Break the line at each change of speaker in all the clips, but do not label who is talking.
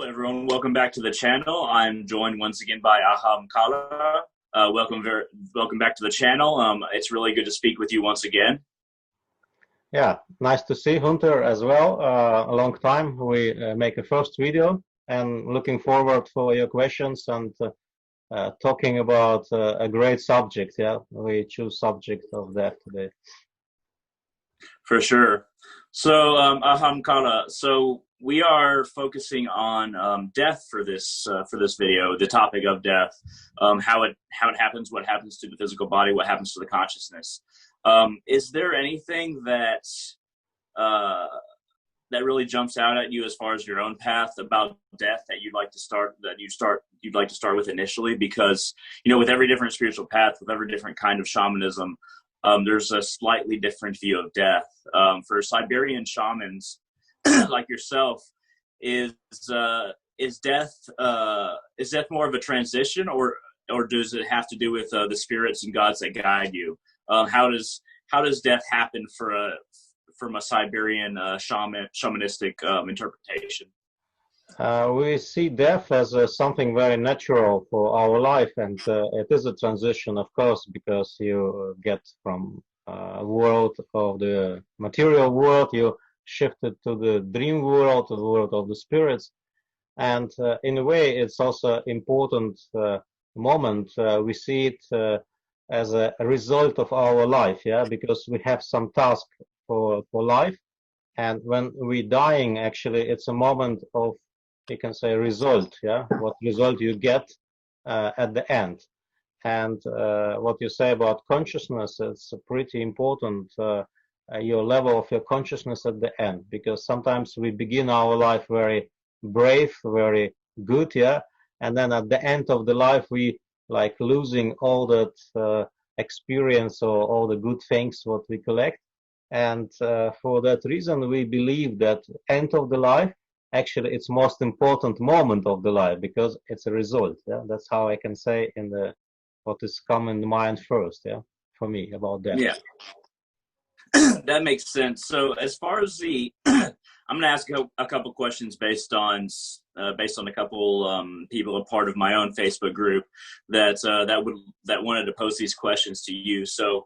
everyone. Welcome back to the channel. I'm joined once again by Ahamkara. Welcome back to the channel. It's really good to speak with you once again.
Yeah, nice to see Hunter as well. A long time. We make a first video and looking forward for your questions and talking about a great subject. Yeah, we choose subject of that today.
For sure. So Ahamkara, so we are focusing on death for this video, the topic of death, how it happens, what happens to the physical body, what happens to the consciousness. Is there anything that really jumps out at you as far as your own path about death that you'd like to start with initially? Because with every different spiritual path, with every different kind of shamanism, there's a slightly different view of death. For Siberian shamans like yourself, is death more of a transition, or does it have to do with the spirits and gods that guide you? How does death happen from a Siberian shamanistic interpretation?
We see death as something very natural for our life, and it is a transition, of course, because you get from world of the material world, you shifted to the dream world, to the world of the spirits, and in a way, it's also important moment. We see it as a result of our life, yeah, because we have some task for life, and when we're dying, actually, it's a moment of, you can say, result, yeah, what result you get at the end. And what you say about consciousness, it's pretty important, your level of your consciousness at the end, because sometimes we begin our life very brave, very good, yeah, and then at the end of the life we like losing all that experience or all the good things what we collect. And for that reason we believe that end of the life, actually it's most important moment of the life, because it's a result. Yeah, that's how I can say in the what is come in mind first, yeah, for me about that.
Yeah. That makes sense. So as far as I'm going to ask a couple questions based on a couple people, a part of my own Facebook group that wanted to pose these questions to you. So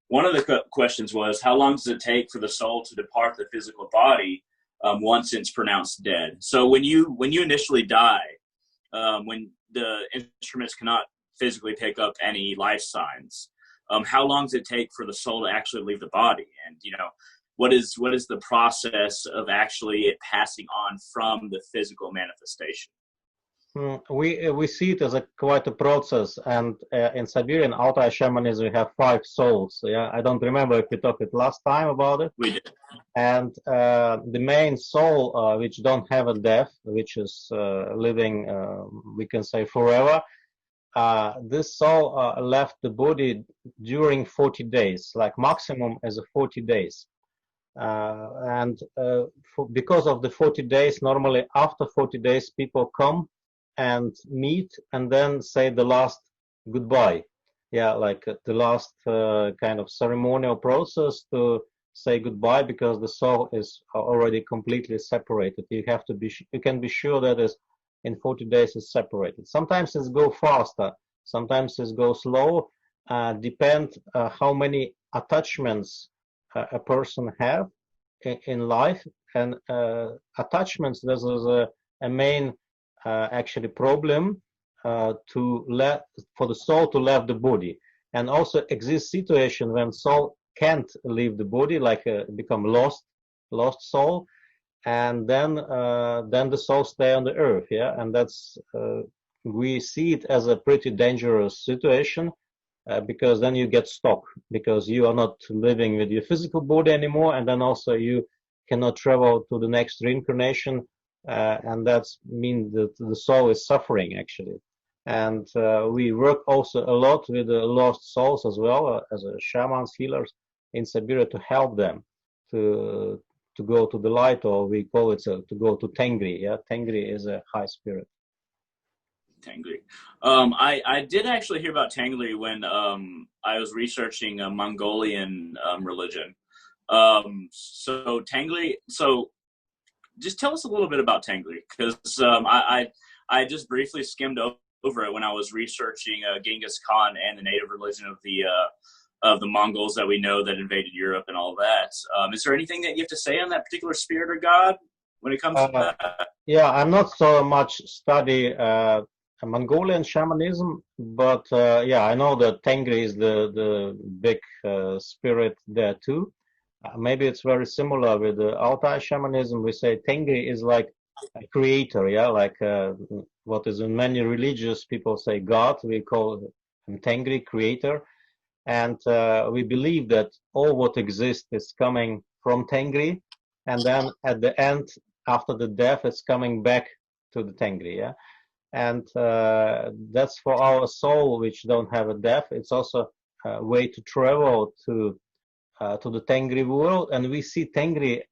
one of the questions was, how long does it take for the soul to depart the physical body once it's pronounced dead? So when you initially die, when the instruments cannot physically pick up any life signs, how long does it take for the soul to actually leave the body? And what is the process of actually it passing on from the physical manifestation?
We see it as quite a process, and in Siberian Altai shamanism we have 5 souls. Yeah, I don't remember if we talked it last time about it.
We did.
And the main soul, which don't have a death, which is living, we can say, forever. This soul left the body during 40 days, like maximum as a 40 days. Because of the 40 days, normally after 40 days, people come and meet and then say the last goodbye. Yeah, like the last kind of ceremonial process to say goodbye, because the soul is already completely separated. You can be sure that is in 40 days is separated. Sometimes it go faster, sometimes it go slow, depend how many attachments a person have in life. And attachments, this is a main actually problem for the soul to leave the body. And also exists situation when soul can't leave the body, like become lost soul, and then the soul stay on the earth, yeah. And that's we see it as a pretty dangerous situation, because then you get stuck, because you are not living with your physical body anymore, and then also you cannot travel to the next reincarnation, and that's mean that the soul is suffering actually. And we work also a lot with the lost souls as well, as a shamans, healers in Siberia, to help them to go to the light, or we call it to go to Tengri. Yeah, Tengri is a high spirit.
Tengri. I did actually hear about Tengri when I was researching a Mongolian religion. So Tengri, so just tell us a little bit about Tengri, because I just briefly skimmed over it when I was researching Genghis Khan and the native religion of the Mongols that we know that invaded Europe and all that. Is there anything that you have to say on that particular spirit or god when it comes to
Uh,
that?
yeah, I'm not so much study Mongolian shamanism, but yeah, I know that Tengri is the big spirit there too. Maybe it's very similar with the Altai shamanism. We say Tengri is like a creator, yeah, like what is in many religious people say God. We call him Tengri, creator, and we believe that all what exists is coming from Tengri, and then at the end, after the death, it's coming back to the Tengri, yeah. And that's for our soul, which don't have a death. It's also a way to travel to the Tengri world, and we see Tengri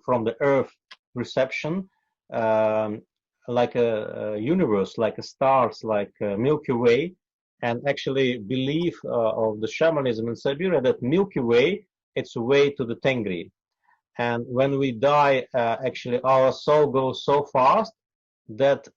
from the Earth reception, um, like a universe, like a stars, like a Milky Way, and actually belief of the shamanism in Siberia that Milky Way it's a way to the Tengri. And when we die, actually our soul goes so fast that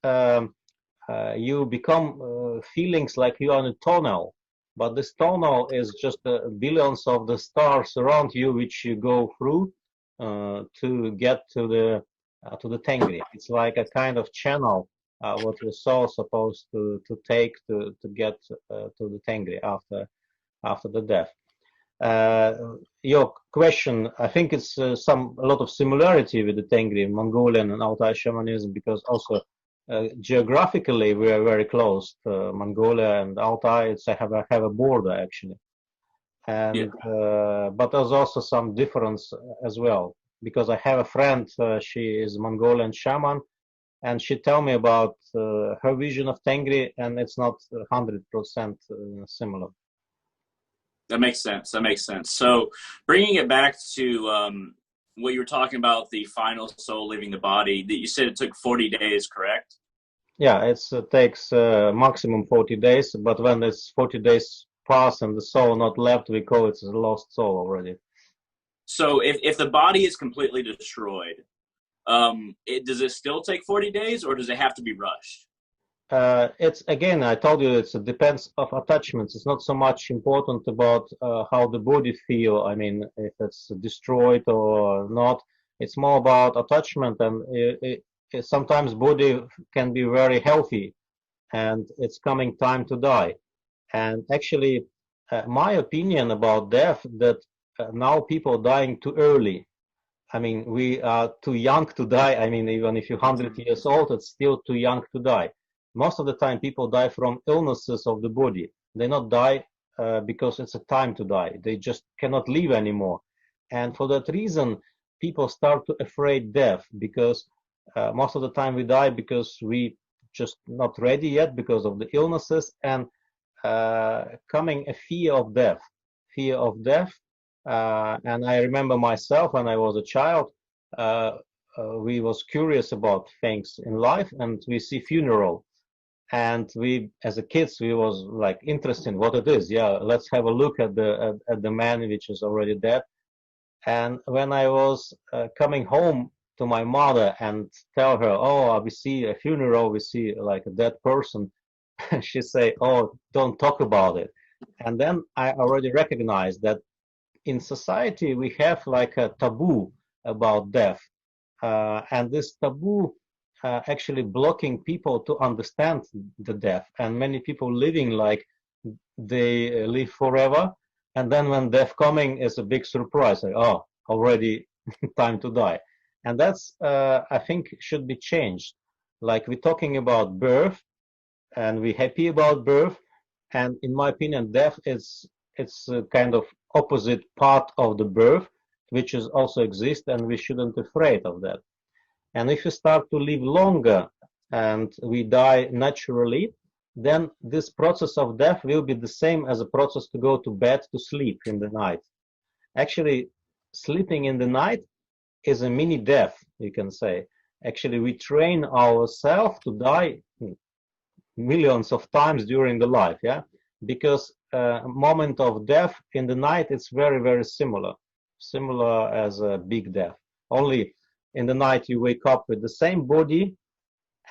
you become feelings like you are in a tunnel, but this tunnel is just billions of the stars around you which you go through to get to the Tengri. It's like a kind of channel what your soul supposed to take to get to the Tengri after the death. Uh, your question, I think it's a lot of similarity with the Tengri, Mongolian and Altai shamanism, because also geographically we are very close to Mongolia and Altai. It's have a border actually,
Yeah.
and but there's also some difference as well because I have a friend. She is Mongolian shaman, and she tell me about her vision of Tengri, and it's not 100% similar.
That makes sense. That makes sense. So, bringing it back to what you were talking about, the final soul leaving the body, that you said it took 40 days, correct?
Yeah, it takes maximum 40 days, but when this 40 days pass and the soul not left, we call it a lost soul already.
So, if the body is completely destroyed, does it still take 40 days, or does it have to be rushed?
It's again, I told you, it depends of attachments. It's not so much important about how the body feel. I mean, if it's destroyed or not. It's more about attachment, and sometimes body can be very healthy, and it's coming time to die. And actually, my opinion about death that now people dying too early. I mean, we are too young to die. I mean, even if you're 100 years old, it's still too young to die. Most of the time, people die from illnesses of the body. They not die because it's a time to die. They just cannot live anymore. And for that reason, people start to afraid death because most of the time we die because we just not ready yet because of the illnesses and coming a fear of death. And I remember myself when I was a child, we was curious about things in life, and we see funeral, and we, as a kids, we was like interested in what it is. Yeah, let's have a look at the man which is already dead. And when I was coming home to my mother and tell her, oh, we see a funeral, we see like a dead person, she say, "Oh, don't talk about it." And then I already recognized that in society we have like a taboo about death, and this taboo actually blocking people to understand the death. And many people living like they live forever, and then when death coming is a big surprise. Like, oh, already time to die, and that's I think should be changed. Like we're talking about birth and we're happy about birth. And in my opinion, death is it's a kind of opposite part of the birth, which is also exist, and we shouldn't be afraid of that. And if we start to live longer and we die naturally, then this process of death will be the same as a process to go to bed to sleep in the night. Actually, sleeping in the night is a mini death, you can say. Actually, we train ourselves to die millions of times during the life, yeah, because moment of death in the night it's very similar as a big death. Only in the night you wake up with the same body,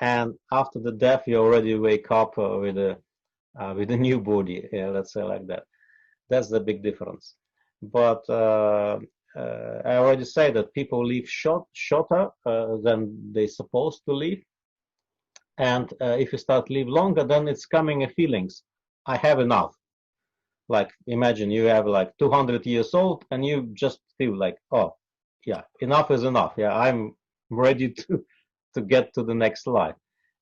and after the death you already wake up with a new body. Yeah, let's say like that. That's the big difference. But I already say that people live shorter than they supposed to live, and if you start live longer, then it's coming a feelings. I have enough. Like imagine you have like 200 years old, and you just feel like, oh, yeah, enough is enough. Yeah, I'm ready to get to the next life.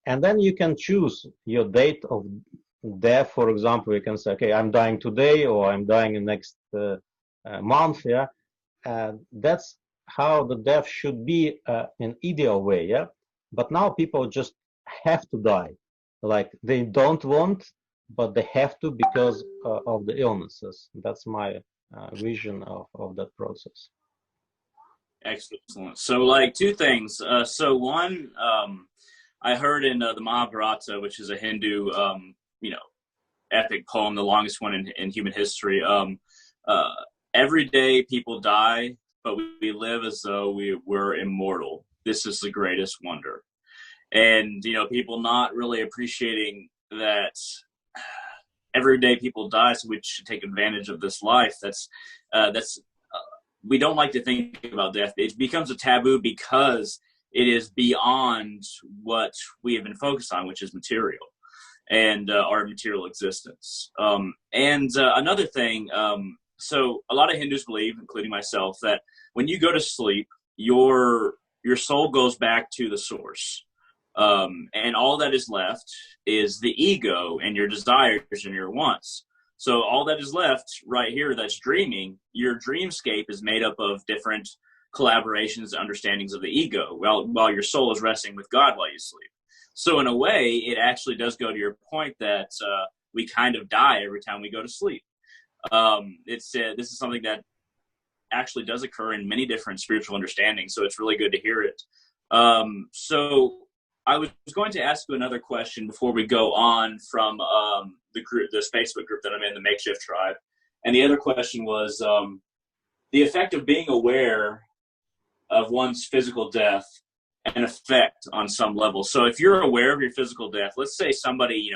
And then you can choose your date of death. For example, you can say, okay, I'm dying today, or I'm dying in next month. Yeah, that's how the death should be in ideal way. Yeah, but now people just have to die, like they don't want, but they have to because of the illnesses. That's my vision of that process.
Excellent. So, like, two things. So, one, I heard in the Mahabharata, which is a Hindu, epic poem, the longest one in human history. Uh, every day people die, but we live as though we were immortal. This is the greatest wonder. And, people not really appreciating that every day people die, so we should take advantage of this life. That's we don't like to think about death. It becomes a taboo because it is beyond what we have been focused on, which is material and our material existence. And another thing, so a lot of Hindus believe, including myself, that when you go to sleep, your soul goes back to the source. And all that is left is the ego and your desires and your wants. So all that is left right here that's dreaming, your dreamscape is made up of different collaborations, understandings of the ego, while your soul is resting with God while you sleep. So in a way, it actually does go to your point that we kind of die every time we go to sleep. This is something that actually does occur in many different spiritual understandings, so it's really good to hear it. So I was going to ask you another question before we go on from the group, this Facebook group that I'm in, the Makeshift Tribe. And the other question was the effect of being aware of one's physical death and effect on some level. So if you're aware of your physical death, let's say somebody,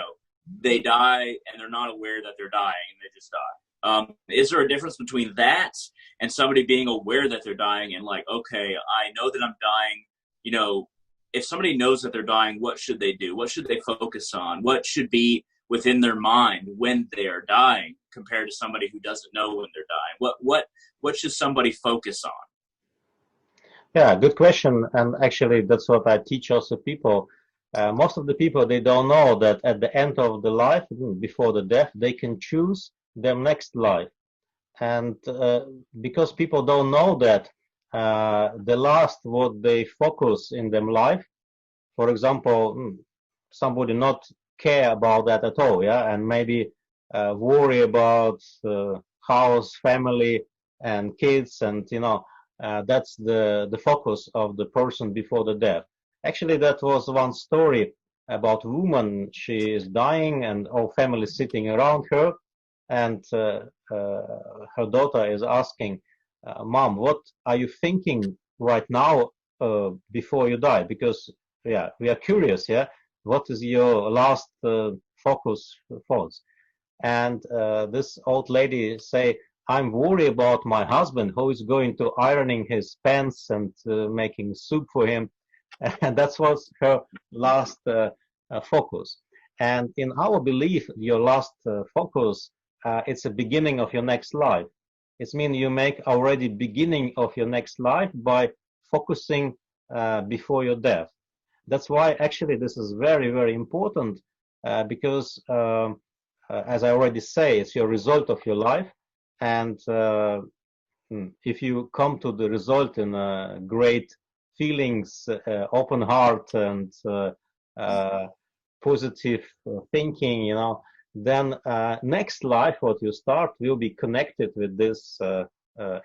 they die and they're not aware that they're dying and they just die. Is there a difference between that and somebody being aware that they're dying and like, okay, I know that I'm dying, if somebody knows that they're dying, what should they do? What should they focus on? What should be within their mind when they are dying compared to somebody who doesn't know when they're dying? What should somebody focus on?
Yeah, good question. And actually, that's what I teach also people. Most of the people, they don't know that at the end of the life, before the death, they can choose their next life. And because people don't know that, the last what they focus in their life, for example, somebody not care about that at all, yeah, and maybe worry about house, family, and kids, and that's the focus of the person before the death. Actually, that was one story about a woman. She is dying, and all family sitting around her, and her daughter is asking, "Mom, what are you thinking right now before you die? Because yeah, we are curious. Yeah, what is your last focus thoughts?" And this old lady say, "I'm worried about my husband who is going to ironing his pants and making soup for him," and that was her last focus. And in our belief, your last focus, it's a beginning of your next life. It means you make already beginning of your next life by focusing before your death. That's why actually this is very, very important because as I already say, it's your result of your life. And if you come to the result in great feelings, open heart, and positive thinking, then next life, what you start, will be connected with this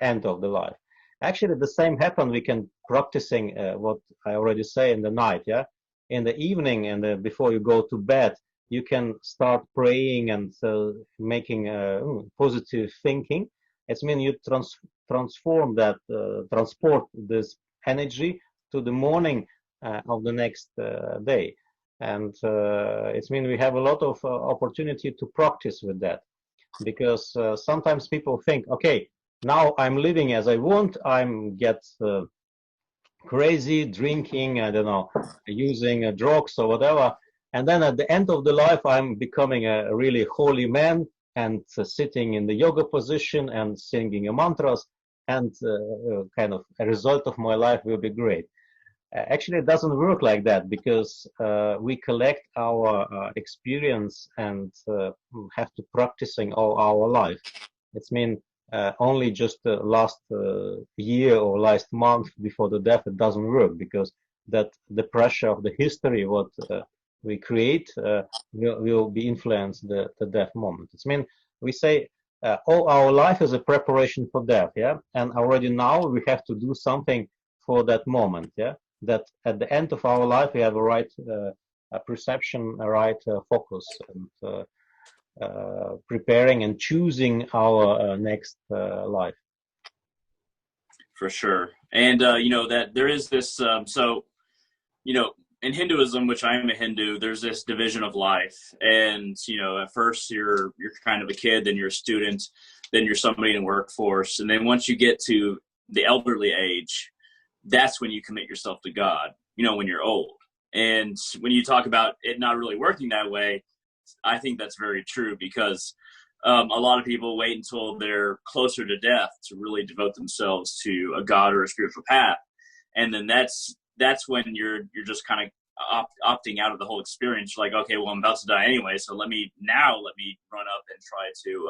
end of the life. Actually, the same happen. We can practicing what I already say in the night, yeah. In the evening and before you go to bed, you can start praying and making positive thinking. It means you transform that, transport this energy to the morning of the next day. And it means we have a lot of opportunity to practice with that, because sometimes people think, okay, now I'm living as I want, I'm get crazy, drinking, I don't know, using drugs or whatever. And then at the end of the life, I'm becoming a really holy man and sitting in the yoga position and singing mantras. And kind of a result of my life will be great. Actually, it doesn't work like that, because we collect our experience and have to practicing all our life. It's mean only just the last year or last month before the death, it doesn't work, because that the pressure of the history what we create will be influenced the death moment. It's mean we say all our life is a preparation for death, yeah, and already now we have to do something for that moment, yeah, that at the end of our life we have a right perception, a right focus, and preparing and choosing our next life.
For sure. And that there is this so in Hinduism, which I am a Hindu, there's this division of life. And at first you're kind of a kid, then you're a student, then you're somebody in the workforce, and then once you get to the elderly age, that's when you commit yourself to God, when you're old. And when you talk about it not really working that way, I think that's very true, because a lot of people wait until they're closer to death to really devote themselves to a God or a spiritual path. And then that's when you're just kind of opting out of the whole experience. You're like, okay, well, I'm about to die anyway, so let me run up and try to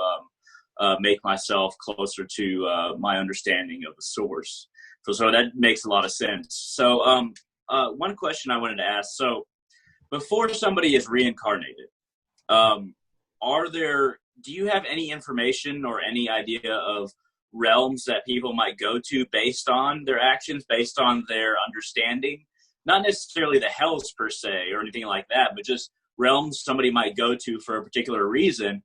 make myself closer to my understanding of the source. So that makes a lot of sense. So one question I wanted to ask. So before somebody is reincarnated, do you have any information or any idea of realms that people might go to based on their actions, based on their understanding? Not necessarily the hells per se or anything like that, but just realms somebody might go to for a particular reason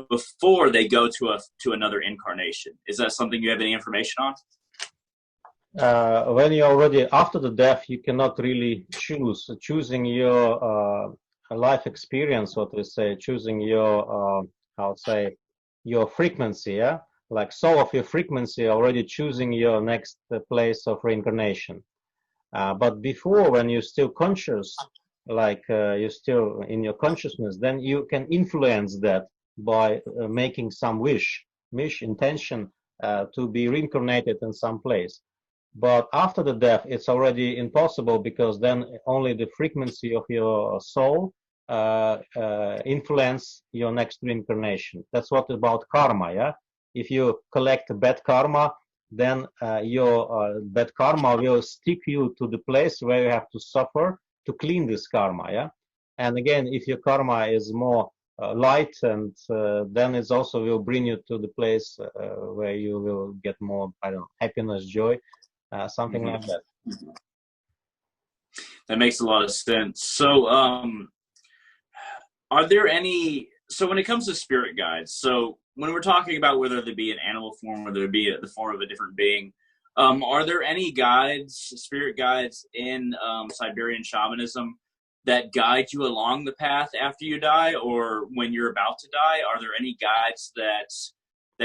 before they go to another incarnation. Is that something you have any information on?
When you're already after the death, you cannot really choose. Choosing your life experience, what we say, choosing your, how to say, your frequency, yeah? Like soul of your frequency, already choosing your next place of reincarnation. But before, when you're still conscious, like you're still in your consciousness, then you can influence that by making some wish, intention to be reincarnated in some place. But after the death, it's already impossible, because then only the frequency of your soul influence your next reincarnation. That's what about karma, yeah? If you collect bad karma, then your bad karma will stick you to the place where you have to suffer to clean this karma, yeah? And again, if your karma is more light, and then it also will bring you to the place where you will get more, I don't know, happiness, joy, something like that.
That makes a lot of sense. So are there any, so when it comes to spirit guides, so when we're talking about whether they be an animal form or there be the form of a different being, are there any guides, spirit guides in Siberian shamanism that guide you along the path after you die or when you're about to die? Are there any guides that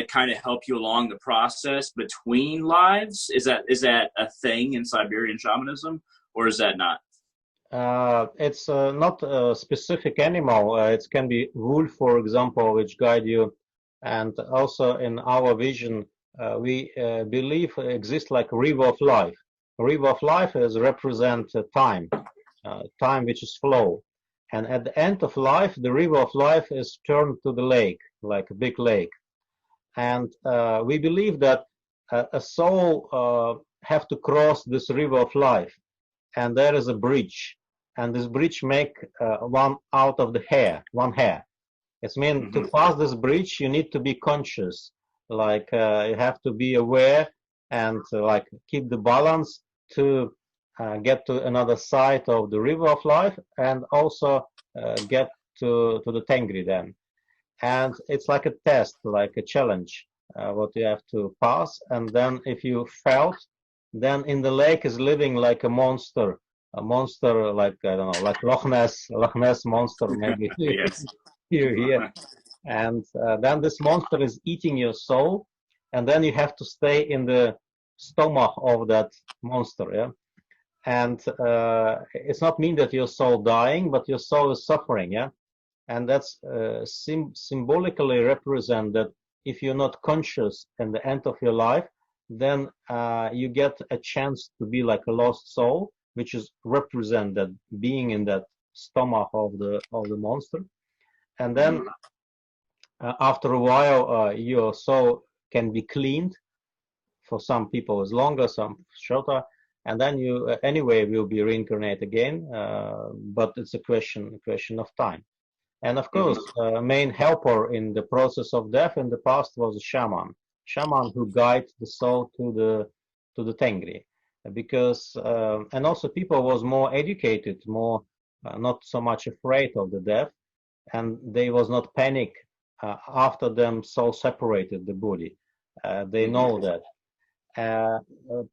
kind of help you along the process between lives? Is that a thing in Siberian shamanism, or is that not?
It's not a specific animal. It can be wolf, for example, which guide you. And also in our vision, we believe exists like river of life. River of life is represent time, time which is flow. And at the end of life, the river of life is turned to the lake, like a big lake. And we believe that a soul have to cross this river of life, and there is a bridge, and this bridge make one out of the hair, one hair. It's mean to pass this bridge, you need to be conscious, like you have to be aware and like keep the balance to get to another side of the river of life, and also get to the Tengri then. And it's like a test, like a challenge, what you have to pass. And then if you failed, then in the lake is living like a monster like, I don't know, like Loch Ness monster maybe
Yes.
here. And then this monster is eating your soul, and then you have to stay in the stomach of that monster, yeah. And it's not mean that your soul dying, but your soul is suffering, yeah. And that's symbolically represent that if you're not conscious in the end of your life, then you get a chance to be like a lost soul, which is represent that being in that stomach of the monster. And then after a while, your soul can be cleaned. For some people, it's longer, some shorter, and then you anyway will be reincarnated again. But it's a question of time. And of course, main helper in the process of death in the past was a shaman who guides the soul to the Tengri, because and also people was more educated, more not so much afraid of the death, and they was not panic after them soul separated the body. They know that.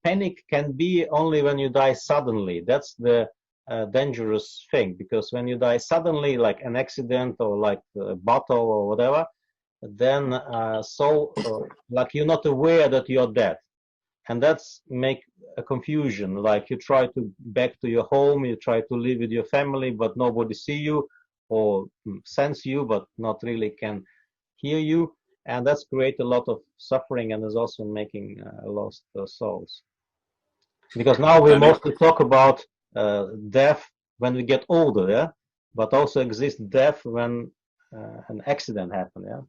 Panic can be only when you die suddenly. That's the dangerous thing, because when you die suddenly, like an accident or like a battle or whatever, then like you're not aware that you're dead, and that's make a confusion. Like you try to back to your home, you try to live with your family, but nobody see you or sense you, but not really can hear you, and that's create a lot of suffering and is also making lost souls. Because now we
That makes
mostly talk about death when we get older, yeah, but also exists death when an accident happened, yeah.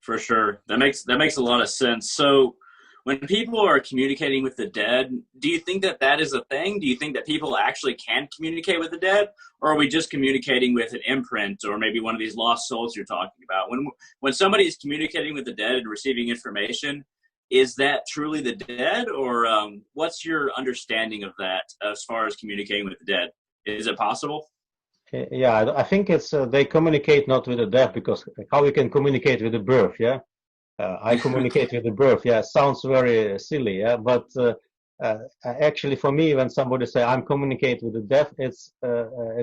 For sure. That makes a lot of sense. So when people are communicating with the dead, do you think that that is a thing? Do you think that people actually can communicate with the dead, or are we just communicating with an imprint or maybe one of these lost souls you're talking about? When somebody is communicating with the dead and receiving information, is that truly the dead, or what's your understanding of that as far as communicating with the dead? Is it possible?
Yeah, I think it's they communicate not with the death, because how you can communicate with the birth, yeah. I communicate with the birth. Yeah, sounds very silly. Yeah, but actually, for me, when somebody say I'm communicate with the death, it's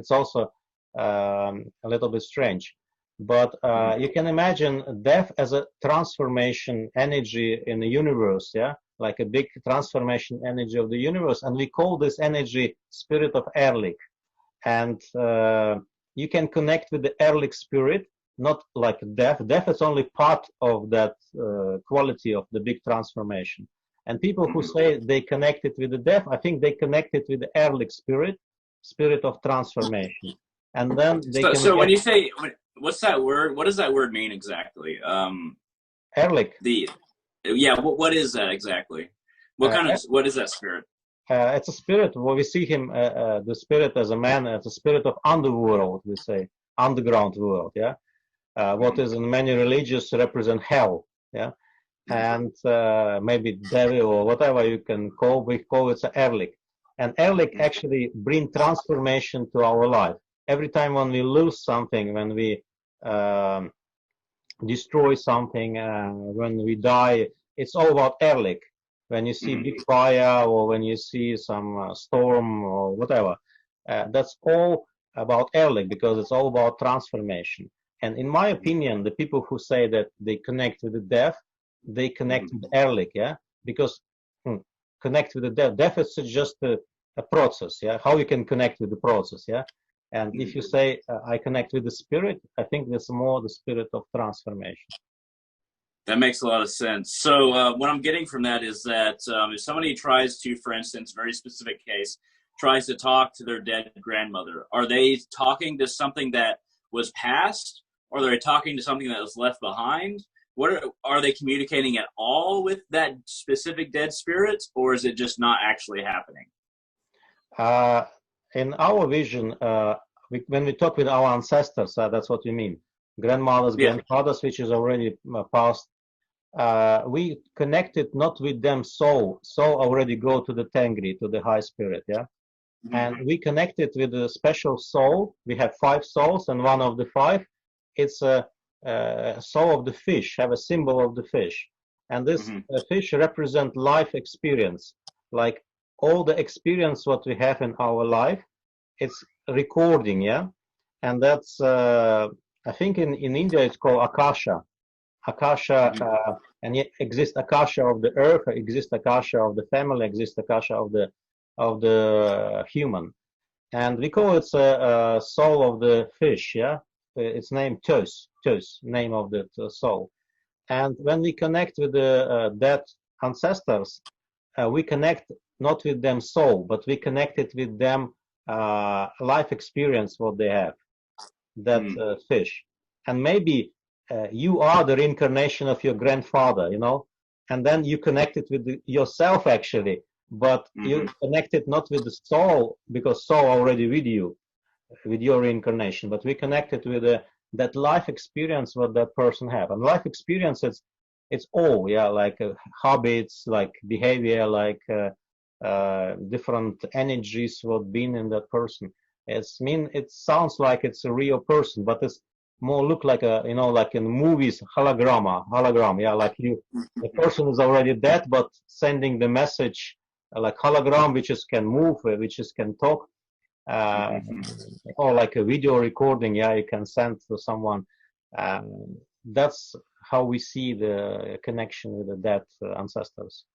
also a little bit strange. But you can imagine death as a transformation energy in the universe. Yeah, like a big transformation energy of the universe, and we call this energy spirit of Erlich. And you can connect with the Erlich spirit, not like death. Death is only part of that quality of the big transformation. And people who say they connected with the death, I think they connected with the Erlich spirit, spirit of transformation. And then they
So,
can
so when
get
you say, what's that word? What does that word mean exactly?
Erlich.
The Yeah, what is that exactly? What is that spirit?
It's a spirit. Well, we see him, the spirit as a man, as a spirit of underworld, we say, underground world, yeah. What is in many religions represent hell, yeah, and maybe devil or whatever you can call. We call it Erlich, and Erlich actually bring transformation to our life. Every time when we lose something, when we destroy something, when we die, it's all about Erlich. When you see big fire or when you see some storm or whatever, that's all about Erlich, because it's all about transformation. And in my opinion, the people who say that they connect with the death, they connect with Erlich, yeah, because connect with the death. Death is just a process, yeah. How you can connect with the process, yeah. And if you say I connect with the spirit, I think that's more the spirit of transformation.
That makes a lot of sense. So what I'm getting from that is that if somebody tries to, for instance, very specific case, tries to talk to their dead grandmother, are they talking to something that was past, or are they talking to something that was left behind? Are they communicating at all with that specific dead spirit, or is it just not actually happening?
In our vision, when we talk with our ancestors, that's what you mean. Grandmothers,
Yeah.
grandfathers, which is already past. We connected not with them soul. Soul already go to the Tengri, to the high spirit, yeah. And we connected with a special soul. We have 5 souls, and one of the 5, it's a soul of the fish, have a symbol of the fish. And this fish represent life experience. like all the experience what we have in our life, it's recording, yeah. And that's I think in India it's called Akasha. Akasha,
Mhm.
and yet exists Akasha of the earth, exists Akasha of the family, exists Akasha of the human, and we call it a soul of the fish. Yeah, it's named Tos, name of the soul. And when we connect with the dead ancestors, we connect not with them soul, but we connect it with them life experience what they have, that
Mhm.
fish. And maybe you are the reincarnation of your grandfather, you know, and then you connect it with yourself actually, but you
Mhm.
connect it not with the soul because soul already with you, with your reincarnation, but we connect it with that life experience what that person have. And life experience, it's all, yeah, like habits, like behavior, like different energies what been in that person. It sounds like it's a real person, but it's more look like a, you know, like in movies, hologram, yeah, like you, the
Mhm.
person is already dead, but sending the message like hologram, which is can move, which is can talk, uh,
Mhm.
or like a video recording, yeah, you can send to someone. That's how we see the connection with the dead ancestors.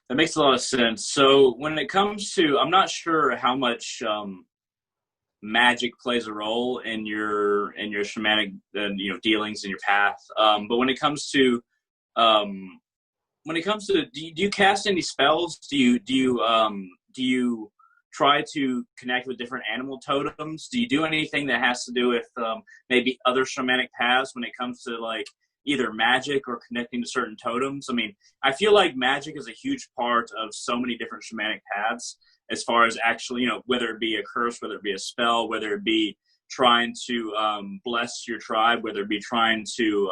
That makes a lot of sense. So when it comes to, I'm not sure how much magic plays a role in your shamanic dealings in your path. But um, when it comes to do you cast any spells? Do you try to connect with different animal totems? Do you do anything that has to do with maybe other shamanic paths when it comes to like either magic or connecting to certain totems? I mean, I feel like magic is a huge part of so many different shamanic paths as far as actually, whether it be a curse, whether it be a spell, whether it be trying to bless your tribe, whether it be trying to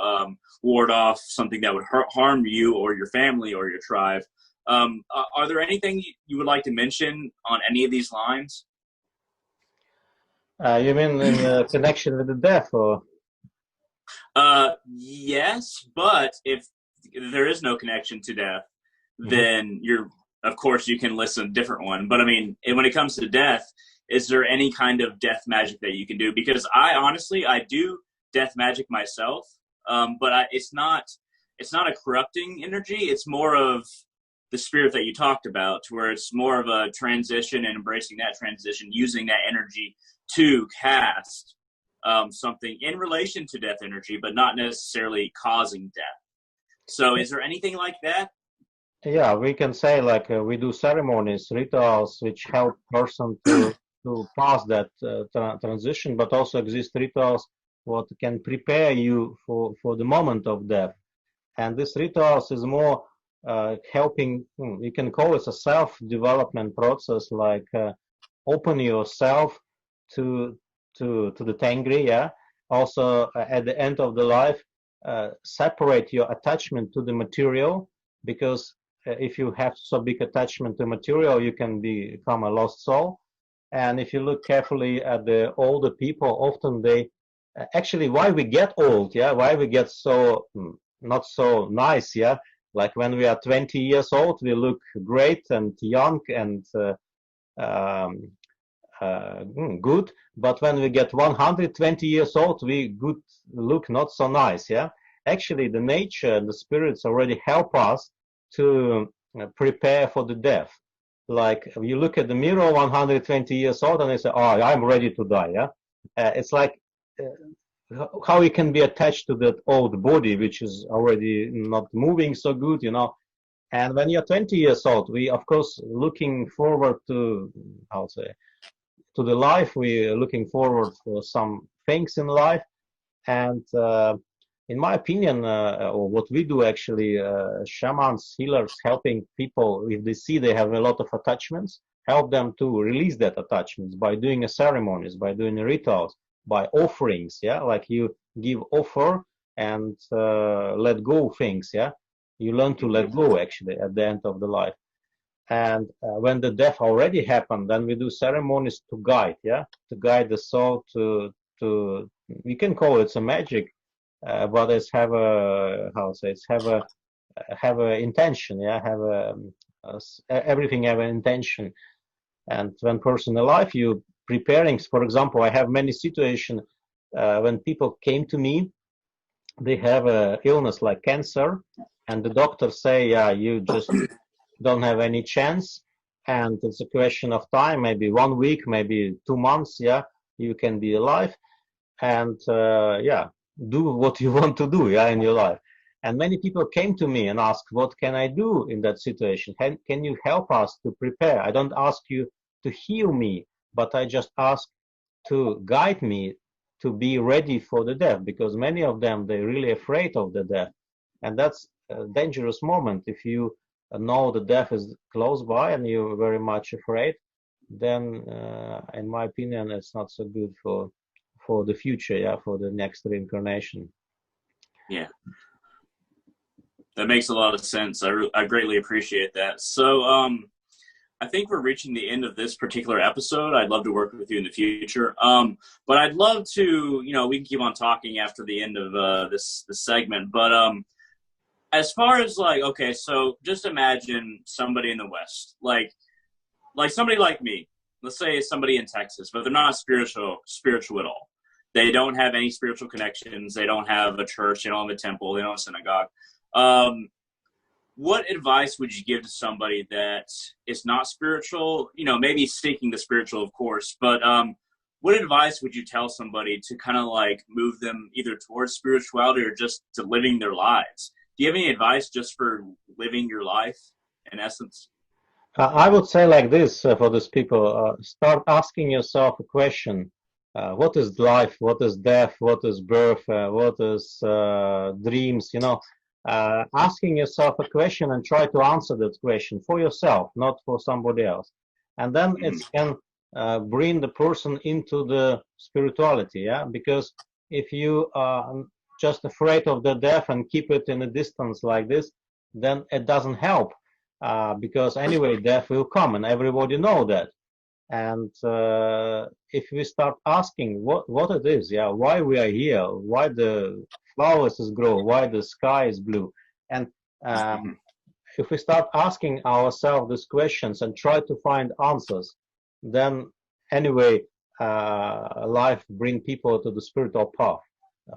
ward off something that would harm you or your family or your tribe. Are there anything you would like to mention on any of these lines?
You mean in connection with the death, or?
Yes, but if there is no connection to death,
Mhm.
then of course, you can list a different one. But I mean, when it comes to death, is there any kind of death magic that you can do? Because I honestly, I do death magic myself, but it's not a corrupting energy. It's more of the spirit that you talked about, to where it's more of a transition and embracing that transition, using that energy to cast something in relation to death energy, but not necessarily causing death. So, is there anything like that?
Yeah, we can say like we do ceremonies, rituals, which help person to pass that transition, but also exist rituals what can prepare you for the moment of death. And this rituals is more helping. You can call it a self-development process, like open yourself to to the Tengri. Yeah. Also, at the end of the life, separate your attachment to the material, because if you have so big attachment to material, you can become a lost soul. And if you look carefully at the older people, often they actually why we get old, yeah, why we get so not so nice, yeah. Like when we are 20 years old, we look great and young and um, good, but when we get 120 years old, we good look not so nice, yeah. Actually, the nature and the spirits already help us to prepare for the death. Like you look at the mirror 120 years old and you say, oh, I'm ready to die, yeah. It's like how you can be attached to that old body which is already not moving so good, you know. And when you're 20 years old, we of course looking forward to, how to say, to the life. We're looking forward for some things in life. And in my opinion, or what we do actually, shamans, healers, helping people, if they see they have a lot of attachments, help them to release that attachments by doing a ceremonies, by doing rituals, by offerings. Yeah, like you give offer and let go things. Yeah, you learn to
Mm-hmm.
let go actually at the end of the life. And when the death already happened, then we do ceremonies to guide, yeah, to guide the soul to. We can call it some magic, but it's have a, how to say, it's have a intention, yeah, have a everything have an intention. And when person alive, you preparing. For example, I have many situations when people came to me, they have a illness like cancer, and the doctors say, yeah, you just don't have any chance, and it's a question of time, maybe 1 week, maybe 2 months, yeah, you can be alive, and yeah, do what you want to do, yeah, in your life. And many people came to me and asked, what can I do in that situation? Can you help us to prepare? I don't ask you to heal me, but I just ask to guide me to be ready for the death, because many of them, they're really afraid of the death. And that's a dangerous moment. If you know the death is close by and you're very much afraid, then in my opinion, it's not so good for the future, yeah, for the next reincarnation.
Yeah, that makes a lot of sense. I greatly appreciate that. So, I think we're reaching the end of this particular episode. I'd love to work with you in the future. But I'd love to, we can keep on talking after the end of this segment. But as far as okay, so just imagine somebody in the West, like somebody like me. Let's say somebody in Texas, but they're not spiritual at all. They don't have any spiritual connections. They don't have a church. They don't have a temple. They don't have a synagogue. What advice would you give to somebody that is not spiritual, maybe seeking the spiritual, of course, but what advice would you tell somebody to kind of move them either towards spirituality or just to living their lives? Do you have any advice just for living your life in essence?
I would say like this for these people, start asking yourself a question. What is life? What is death? What is birth? What is dreams? Asking yourself a question and try to answer that question for yourself, not for somebody else. And then it can bring the person into the spirituality, yeah? Because if you are just afraid of the death and keep it in a distance like this, then it doesn't help. Because anyway, death will come, and everybody know that. And if we start asking what it is, yeah, why we are here, why the flowers grow, why the sky is blue, and if we start asking ourselves these questions and try to find answers, then anyway, life bring people to the spiritual path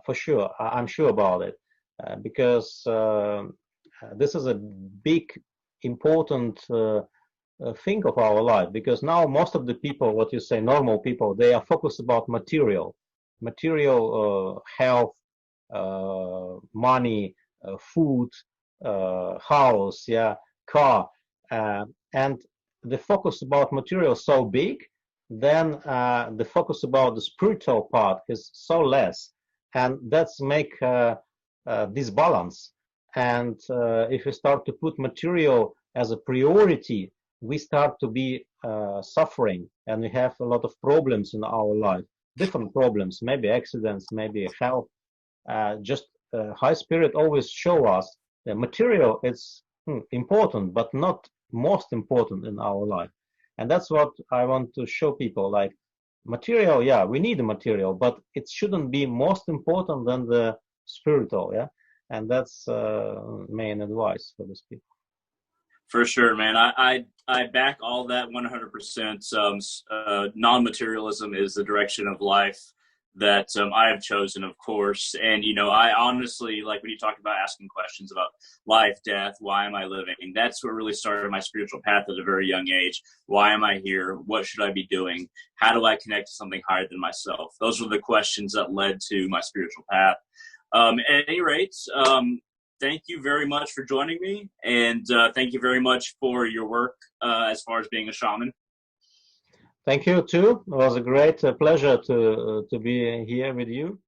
for sure. I'm sure about it, because this is a big important thing of our life, because now most of the people, what you say, normal people, they are focused about material health, money, food, house, yeah, car, and the focus about material so big, then the focus about the spiritual part is so less, and that's make this balance. And if we start to put material as a priority, we start to be suffering, and we have a lot of problems in our life, different problems, maybe accidents, maybe health. Just high spirit always show us that material is important, but not most important in our life. And that's what I want to show people, like material, yeah, we need the material, but it shouldn't be most important than the spiritual, yeah. And that's main advice for these people.
For sure, man. I back all that 100%. Non-materialism is the direction of life that I have chosen, of course. And, I honestly, like when you talk about asking questions about life, death, why am I living? That's what really started my spiritual path at a very young age. Why am I here? What should I be doing? How do I connect to something higher than myself? Those were the questions that led to my spiritual path. At any rate, thank you very much for joining me, and thank you very much for your work as far as being a shaman.
Thank you too. It was a great pleasure to be here with you.